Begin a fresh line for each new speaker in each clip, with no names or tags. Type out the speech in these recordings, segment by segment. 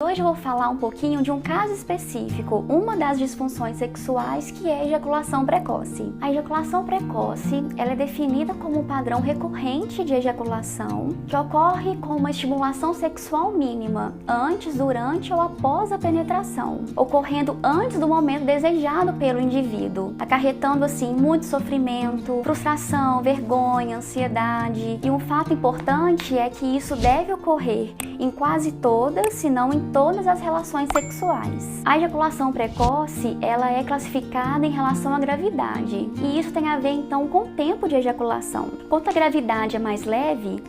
Hoje eu vou falar um pouquinho de um caso específico, uma das disfunções sexuais, que é a ejaculação precoce. A ejaculação precoce, ela é definida como um padrão recorrente de ejaculação que ocorre com uma estimulação sexual mínima, antes, durante ou após a penetração, ocorrendo antes do momento desejado pelo indivíduo, acarretando assim muito sofrimento, frustração, vergonha, ansiedade. E um fato importante é que isso deve ocorrer em quase todas, se não em todas as relações sexuais. A ejaculação precoce, ela é classificada em relação à gravidade, e isso tem a ver então com o tempo de ejaculação. Enquanto a gravidade é mais leve,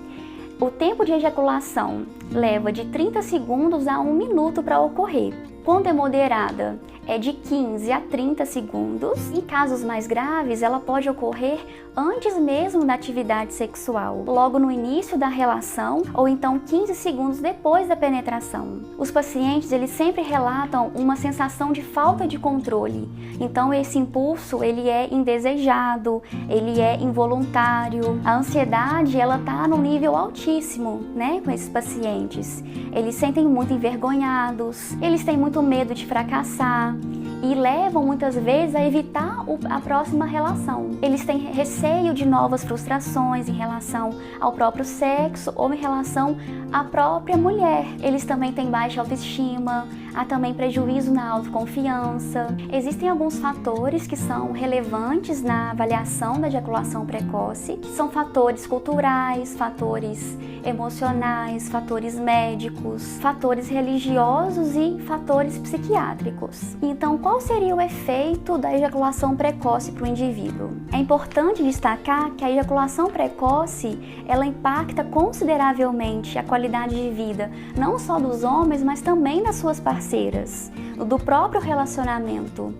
o tempo de ejaculação leva de 30 segundos a 1 minuto para ocorrer. Quando é moderada, é de 15 a 30 segundos. Em casos mais graves, ela pode ocorrer antes mesmo da atividade sexual, logo no início da relação ou então 15 segundos depois da penetração. Os pacientes, eles sempre relatam uma sensação de falta de controle. Então esse impulso, ele é indesejado, ele é involuntário. A ansiedade, ela tá num nível altíssimo, né, com esses pacientes. Eles sentem muito envergonhados, eles têm muito medo de fracassar e levam muitas vezes a evitar a próxima relação. Eles têm receio de novas frustrações em relação ao próprio sexo ou em relação à própria mulher. Eles também têm baixa autoestima, há também prejuízo na autoconfiança. Existem alguns fatores que são relevantes na avaliação da ejaculação precoce, que são fatores culturais, fatores emocionais, fatores médicos, fatores religiosos e fatores psiquiátricos. Então, qual seria o efeito da ejaculação precoce para o indivíduo? É importante destacar que a ejaculação precoce, ela impacta consideravelmente a qualidade de vida, não só dos homens, mas também das suas parceiras, do próprio relacionamento.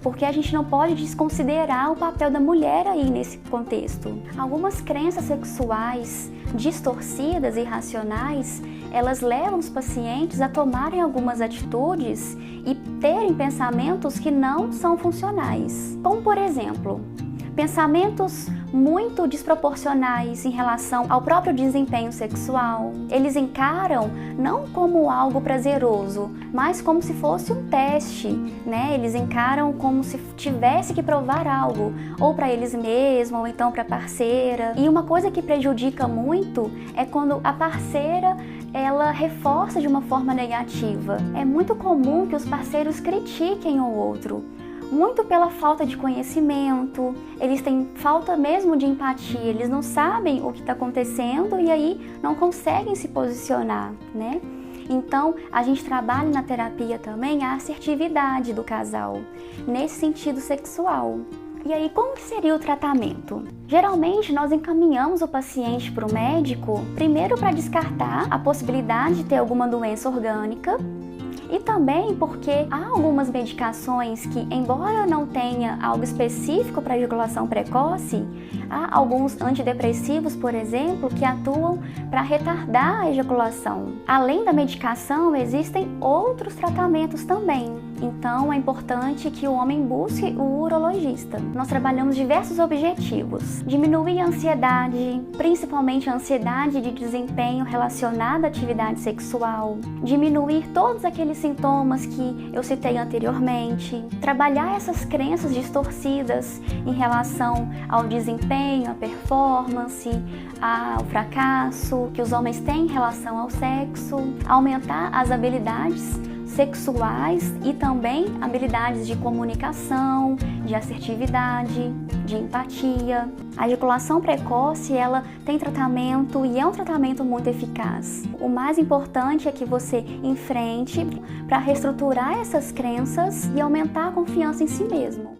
Porque a gente não pode desconsiderar o papel da mulher aí nesse contexto. Algumas crenças sexuais distorcidas e irracionais, elas levam os pacientes a tomarem algumas atitudes e terem pensamentos que não são funcionais. Como, por exemplo, pensamentos muito desproporcionais em relação ao próprio desempenho sexual. Eles encaram não como algo prazeroso, mas como se fosse um teste, né? Eles encaram como se tivesse que provar algo, ou para eles mesmos, ou então para a parceira. E uma coisa que prejudica muito é quando a parceira ela reforça de uma forma negativa. É muito comum que os parceiros critiquem o outro, muito pela falta de conhecimento, eles têm falta mesmo de empatia, eles não sabem o que está acontecendo e aí não conseguem se posicionar, né? Então, a gente trabalha na terapia também a assertividade do casal, nesse sentido sexual. E aí, como que seria o tratamento? Geralmente, nós encaminhamos o paciente para o médico, primeiro para descartar a possibilidade de ter alguma doença orgânica, e também porque há algumas medicações que, embora não tenha algo específico para ejaculação precoce, há alguns antidepressivos, por exemplo, que atuam para retardar a ejaculação. Além da medicação, existem outros tratamentos também. Então, é importante que o homem busque o urologista. Nós trabalhamos diversos objetivos: diminuir a ansiedade, principalmente a ansiedade de desempenho relacionada à atividade sexual, diminuir todos aqueles sintomas que eu citei anteriormente, trabalhar essas crenças distorcidas em relação ao desempenho, à performance, ao fracasso que os homens têm em relação ao sexo, aumentar as habilidades sexuais e também habilidades de comunicação, de assertividade, de empatia. A ejaculação precoce, ela tem tratamento e é um tratamento muito eficaz. O mais importante é que você enfrente para reestruturar essas crenças e aumentar a confiança em si mesmo.